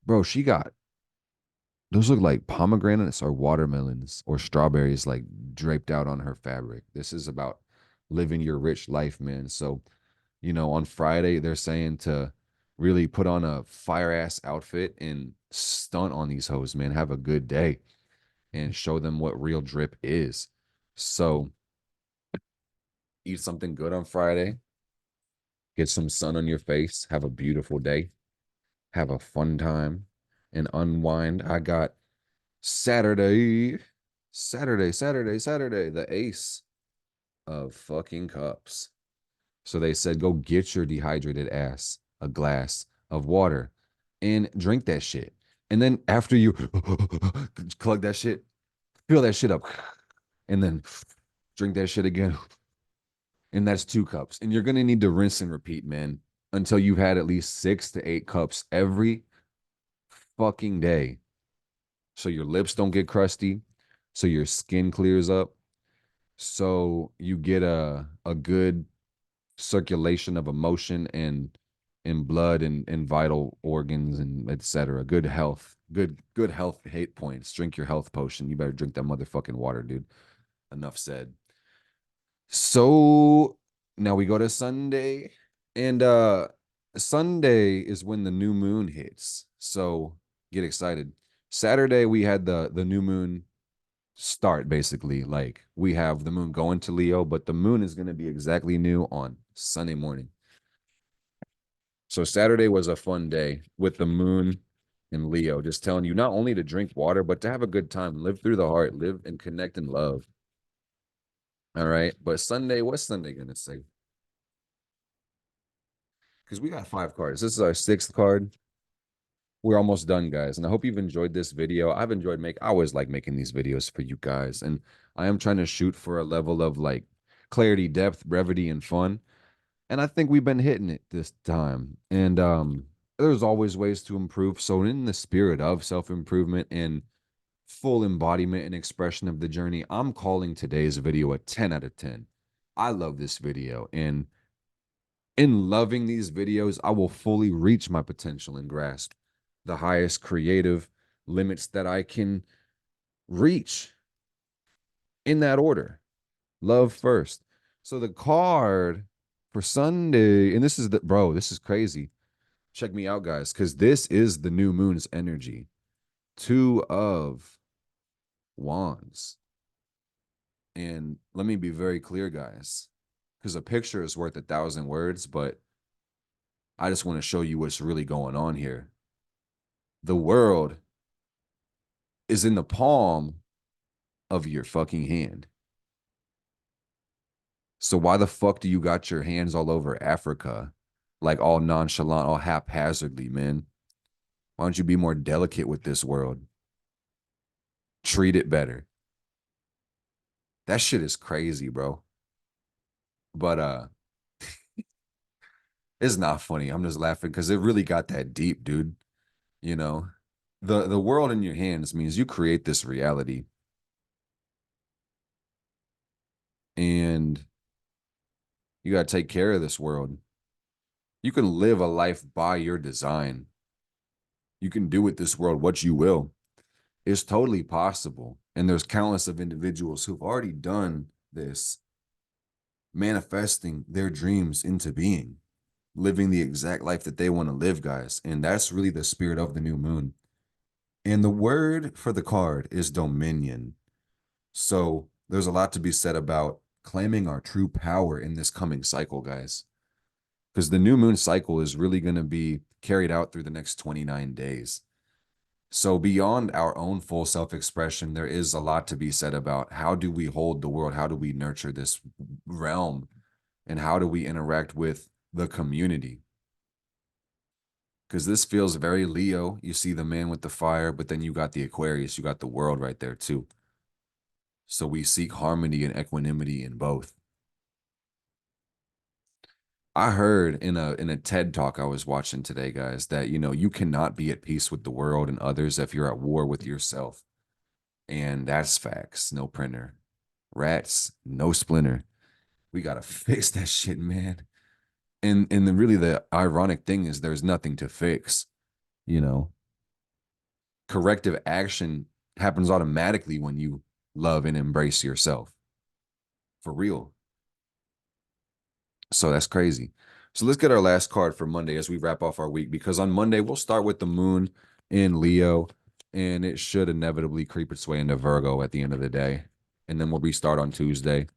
Bro, she got those look like pomegranates or watermelons or strawberries like draped out on her fabric. This is about living your rich life, man. So, on Friday, they're saying to really put on a fire ass outfit and stunt on these hoes, man. Have a good day and show them what real drip is. So, eat something good on Friday, get some sun on your face, have a beautiful day, have a fun time, and unwind. I got Saturday, Saturday, the ace of fucking cups. So they said, go get your dehydrated ass a glass of water and drink that shit. And then after you plug that shit, fill that shit up, and then drink that shit again. And that's 2 cups. And you're going to need to rinse and repeat, man, until you've had at least 6 to 8 cups every fucking day. So your lips don't get crusty, so your skin clears up, so you get a good circulation of emotion and blood and vital organs and etc. Good health, good health hate points. Drink your health potion. You better drink that motherfucking water, dude. Enough said. So now we go to Sunday, and Sunday is when the new moon hits. So get excited. Saturday we had the new moon start, basically. Like, we have the moon going to Leo, but the moon is going to be exactly new on Sunday morning. So Saturday was a fun day with the moon and Leo, just telling you not only to drink water, but to have a good time, live through the heart, live and connect and love. All right. But Sunday, what's Sunday going to say? Because we got 5 cards. This is our 6th card. We're almost done, guys. And I hope you've enjoyed this video. I've enjoyed I always like making these videos for you guys. And I am trying to shoot for a level of like clarity, depth, brevity, and fun. And I think we've been hitting it this time. And there's always ways to improve. So in the spirit of self-improvement and full embodiment and expression of the journey, I'm calling today's video a 10 out of 10. I love this video. And in loving these videos, I will fully reach my potential and grasp the highest creative limits that I can reach in that order. Love first. So the card for Sunday, and this is this is crazy. Check me out, guys, because this is the new moon's energy. 2 of Wands. And let me be very clear, guys, because a picture is worth 1,000 words, but I just want to show you what's really going on here. The world is in the palm of your fucking hand. So why the fuck do you got your hands all over Africa? Like all nonchalant, all haphazardly, man. Why don't you be more delicate with this world? Treat it better. That shit is crazy, bro. But it's not funny. I'm just laughing because it really got that deep, dude. You know, the world in your hands means you create this reality. And you got to take care of this world. You can live a life by your design. You can do with this world what you will. It's totally possible. And there's countless of individuals who've already done this, manifesting their dreams into being, living the exact life that they want to live, guys. And that's really the spirit of the new moon. And the word for the card is dominion. So there's a lot to be said about claiming our true power in this coming cycle, guys. Because the new moon cycle is really going to be carried out through the next 29 days. So beyond our own full self-expression, there is a lot to be said about how do we hold the world? How do we nurture this realm? And how do we interact with the community? Because this feels very Leo. You see the man with the fire, but then you got the Aquarius, you got the world right there too. So we seek harmony and equanimity in both. I heard in a TED talk I was watching today, guys, that you cannot be at peace with the world and others if you're at war with yourself. And that's facts. No printer. Rats, no splinter. We gotta fix that shit, man. And really the ironic thing is there's nothing to fix, you know. Corrective action happens automatically when you love and embrace yourself. For real. So that's crazy. So let's get our last card for Monday as we wrap off our week, because on Monday we'll start with the moon in Leo, and it should inevitably creep its way into Virgo at the end of the day. And then we'll restart on Tuesday,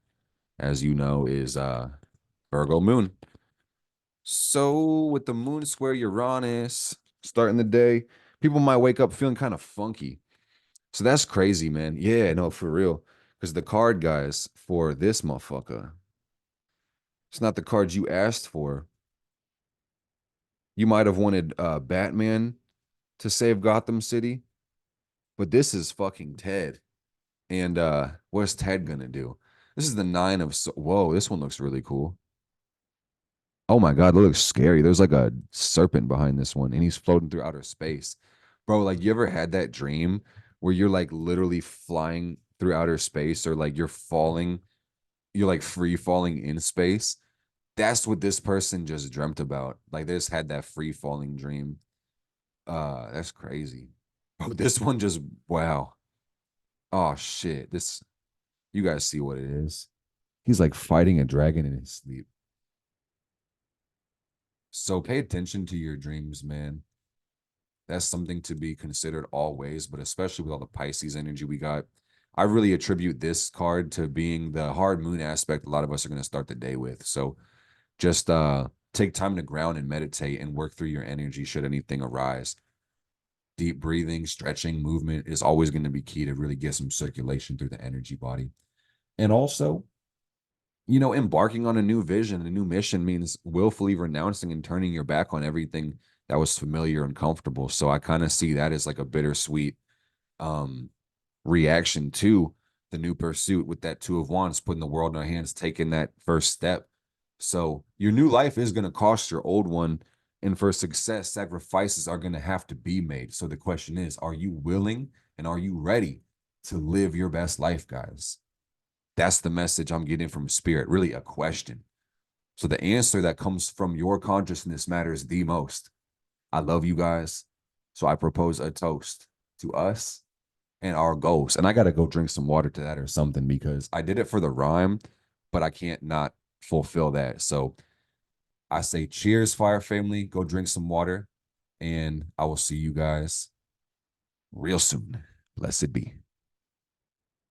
as you know, is Virgo moon. So with the moon square Uranus starting the day, people might wake up feeling kind of funky. So that's crazy, man. Yeah, no, for real. Because the card, guys, for this motherfucker, it's not the card you asked for. You might have wanted Batman to save Gotham City, but this is fucking Ted. And what's Ted gonna do? This is the nine of whoa, this one looks really cool. Oh my god, that looks scary. There's like a serpent behind this one, and he's floating through outer space. Bro, like you ever had that dream where you're like literally flying through outer space, or like you're like free falling in space? That's what this person just dreamt about. Like they just had that free falling dream. That's crazy. Bro, this one just wow. Oh shit. This you guys see what it is. He's like fighting a dragon in his sleep. So pay attention to your dreams, man. That's something to be considered always, but especially with all the Pisces energy we got. I really attribute this card to being the hard moon aspect a lot of us are going to start the day with. So just take time to ground and meditate and work through your energy should anything arise. Deep breathing, stretching, movement is always going to be key to really get some circulation through the energy body. And also, embarking on a new vision, a new mission means willfully renouncing and turning your back on everything that was familiar and comfortable. So I kind of see that as like a bittersweet reaction to the new pursuit with that Two of Wands, putting the world in our hands, taking that first step. So your new life is going to cost your old one. And for success, sacrifices are going to have to be made. So the question is, are you willing and are you ready to live your best life, guys? That's the message I'm getting from spirit, really a question. So the answer that comes from your consciousness matters the most. I love you guys. So I propose a toast to us and our goals. And I got to go drink some water to that or something because I did it for the rhyme, but I can't not fulfill that. So I say cheers, fire family. Go drink some water. And I will see you guys real soon. Blessed be.